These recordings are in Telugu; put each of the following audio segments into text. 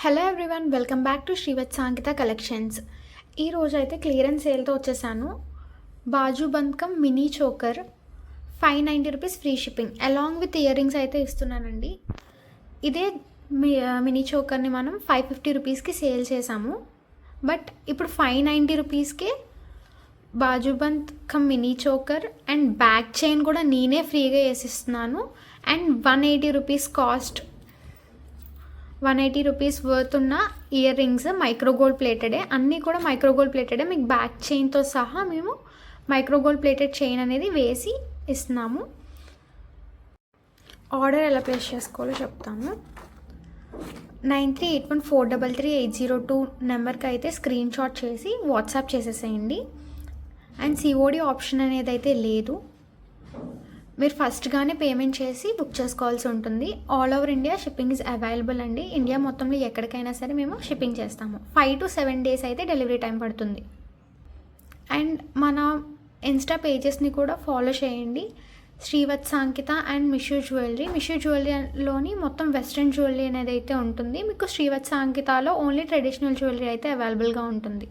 Hello everyone, welcome back to Srivath Sankitha collections. ఈ రోజు అయితే క్లియరెన్స్ సేల్తో వచ్చేసాను. బాజు బంధకం mini choker 590 rupees free shipping along with earrings అయితే ఇస్తున్నానండి. ఇదే మినీ చోకర్ని మనం 550 రూపీస్కి సేల్ చేసాము. బట్ ఇప్పుడు 590 రూపీస్కే బాజు బంధకం mini choker and back chain కూడా నేనే ఫ్రీగా వేసిస్తున్నాను. And 180 rupees cost, 180 rupees worth ఉన్న ఇయర్ రింగ్స్ మైక్రో గోల్డ్ ప్లేటెడే, అన్నీ కూడా మైక్రో గోల్డ్ ప్లేటెడే. మీకు బ్యాక్ చైన్తో సహా మేము మైక్రో గోల్డ్ ప్లేటెడ్ చైన్ అనేది వేసి ఇస్తున్నాము. ఆర్డర్ ఎలా ప్లేస్ చేసుకోవాలో చెప్తాను. 9381433802 నెంబర్కి అయితే స్క్రీన్ షాట్ చేసి వాట్సాప్ చేసేసేయండి. అండ్ సిఓడి ఆప్షన్ అనేది అయితే లేదు, మీరు ఫస్ట్గానే పేమెంట్ చేసి బుక్ చేసుకోవాల్సి ఉంటుంది. All over India shipping is available అండి. ఇండియా మొత్తంలో ఎక్కడికైనా సరే మేము షిప్పింగ్ చేస్తాము. 5 to 7 days అయితే డెలివరీ టైం పడుతుంది. అండ్ మన ఇన్స్టా పేజెస్ని కూడా ఫాలో చేయండి. Srivath సాంకిత and Mishu jewellery. మిషు జ్యువెలరీలోని మొత్తం వెస్ట్రన్ జ్యువెలరీ అనేది అయితే ఉంటుంది. మీకు శ్రీవత్ సాంకితలో ఓన్లీ ట్రెడిషనల్ జ్యువెలరీ అయితే అవైలబుల్గా ఉంటుంది.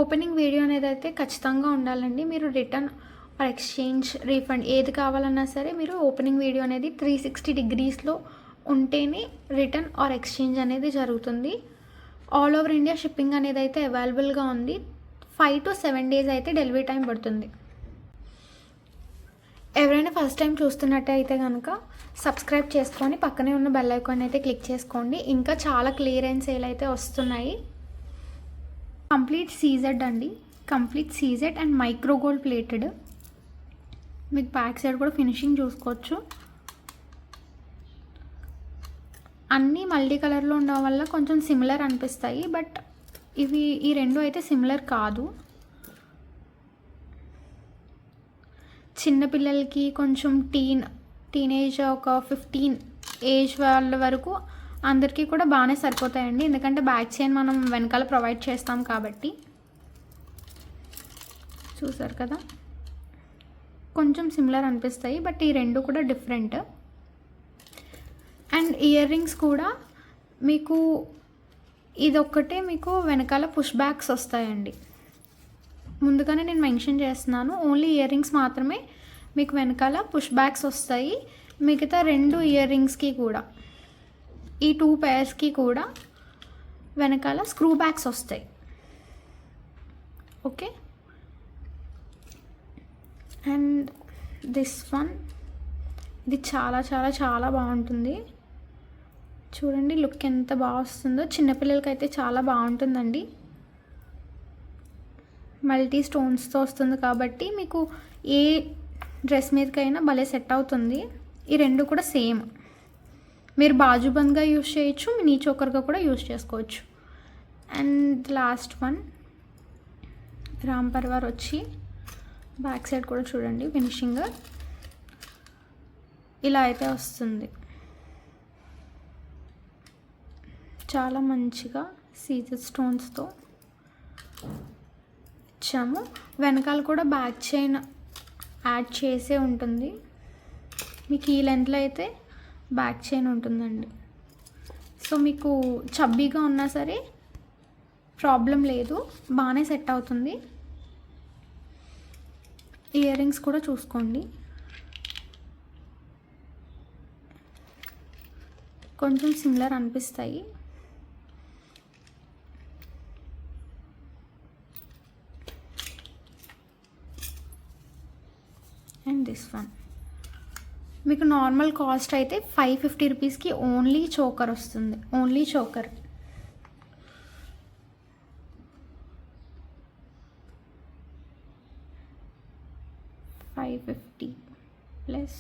ఓపెనింగ్ వీడియో అనేది అయితే ఖచ్చితంగా ఉండాలండి. మీరు రిటర్న్ ఆర్ ఎక్స్చేంజ్, రీఫండ్ ఏది కావాలన్నా సరే మీరు ఓపెనింగ్ వీడియో అనేది 360 degreesలో ఉంటేనే రిటర్న్ ఆర్ ఎక్స్చేంజ్ అనేది జరుగుతుంది. ఆల్ ఓవర్ ఇండియా షిప్పింగ్ అనేది అయితే అవైలబుల్గా ఉంది. 5 to 7 days అయితే డెలివరీ టైం పడుతుంది. ఎవరైనా ఫస్ట్ టైం చూస్తున్నట్టయితే కనుక సబ్స్క్రైబ్ చేసుకొని పక్కనే ఉన్న బెల్ ఐకాన్ అయితే క్లిక్ చేసుకోండి. ఇంకా చాలా క్లియరెన్స్ సేల్ అయితే వస్తున్నాయి. కంప్లీట్ సీజెడ్ అండి, complete CZ and micro gold plated. మీకు బ్యాక్ సైడ్ కూడా ఫినిషింగ్ చూసుకోవచ్చు. అన్నీ మల్టీ కలర్లో ఉండడం వల్ల కొంచెం సిమిలర్ అనిపిస్తాయి, బట్ ఈ రెండు అయితే సిమిలర్ కాదు. చిన్నపిల్లలకి కొంచెం టీనేజ్ ఒక 15 ఏజ్ వాళ్ళ వరకు అందరికీ కూడా బాగానే సరిపోతాయండి. ఎందుకంటే బ్యాక్ చైన్ మనం వెనకాల ప్రొవైడ్ చేస్తాం కాబట్టి. చూసారు కదా, కొంచెం సిమిలర్ అనిపిస్తాయి, బట్ ఈ రెండు కూడా డిఫరెంట్. అండ్ ఇయర్ రింగ్స్ కూడా మీకు ఇదొక్కటే మీకు వెనకాల పుష్ బ్యాక్స్ వస్తాయండి. ముందుగానే నేను మెన్షన్ చేస్తున్నాను, ఓన్లీ ఇయర్ రింగ్స్ మాత్రమే మీకు వెనకాల పుష్ బ్యాక్స్ వస్తాయి. మిగతా 2 ఇయర్ రింగ్స్కి కూడా, ఈ 2 pairsకి కూడా వెనకాల స్క్రూ బ్యాక్స్ వస్తాయి. ఓకే. అండ్ దిస్ వన్, ఇది చాలా చాలా చాలా బాగుంటుంది. చూడండి లుక్ ఎంత బాగా వస్తుందో. చిన్నపిల్లలకి అయితే చాలా బాగుంటుందండి. మల్టీ స్టోన్స్తో వస్తుంది కాబట్టి మీకు ఏ డ్రెస్ మీదకైనా భలే సెట్ అవుతుంది. ఈ రెండు కూడా సేమ్, మీరు బాజుబంద్గా యూజ్ చేయొచ్చు, మినీ చోకర్గా కూడా యూజ్ చేసుకోవచ్చు. And last one Ram Parivar వచ్చి బ్యాక్ సైడ్ కూడా చూడండి ఫినిషింగ్ ఇలా అయితే వస్తుంది. చాలా మంచిగా సీజెడ్ స్టోన్స్తో ఇచ్చాము. వెనకాల కూడా బ్యాక్ చైన్ యాడ్ చేసే ఉంటుంది. మీకు ఈ లెంత్లో అయితే బ్యాక్ చైన్ ఉంటుందండి. సో మీకు చబ్బీగా ఉన్నా సరే ప్రాబ్లం లేదు, బాగానే సెట్ అవుతుంది. ఇయర్ రింగ్స్ కూడా చూసుకోండి, కొంచెం సిమిలర్ అనిపిస్తాయి. అండ్ దిస్ వన్ మీకు నార్మల్ కాస్ట్ అయితే 550 రూపీస్కి ఓన్లీ చోకర్ వస్తుంది. Only choker. $550 plus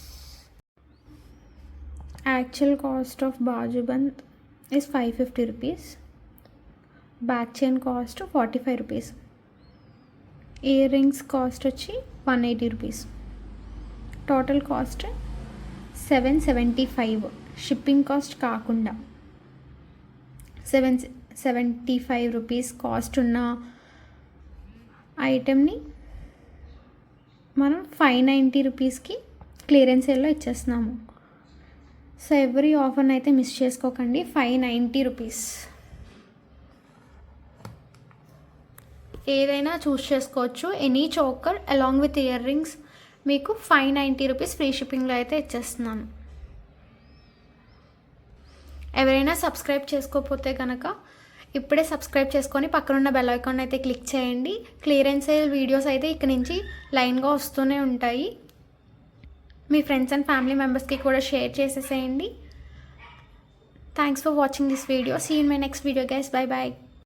actual cost of Bajuband is 550 rupees. Back chain cost 45 rupees. Earrings cost వచ్చి 180 rupees. Total cost 775. Shipping cost కాకుండా 775 రూపీస్ కాస్ట్ ఉన్న ఐటెంని మనం 590 రూపీస్కి క్లియరెన్స్ సేల్లో ఇచ్చేస్తున్నాము. సో ఎవ్రీ ఆఫర్ని అయితే మిస్ చేసుకోకండి. 590 రూపీస్. ఏదైనా చూస్ చేసుకోవచ్చు. Any choker along with ear rings మీకు 590 రూపీస్ ఫ్రీ షిప్పింగ్లో అయితే ఇచ్చేస్తున్నాను. ఎవరైనా సబ్స్క్రైబ్ చేసుకోకపోతే కనుక ఇప్పుడే సబ్స్క్రైబ్ చేసుకొని పక్కనున్న బెల్ ఐకాన్ అయితే క్లిక్ చేయండి. క్లియరెన్స్ సేల్ వీడియోస్ అయితే ఇక్కడ నుంచి లైన్గా వస్తూనే ఉంటాయి. మీ ఫ్రెండ్స్ అండ్ ఫ్యామిలీ మెంబర్స్కి కూడా షేర్ చేసేసేయండి. Thanks for watching this video. See in my next video guys. Bye bye.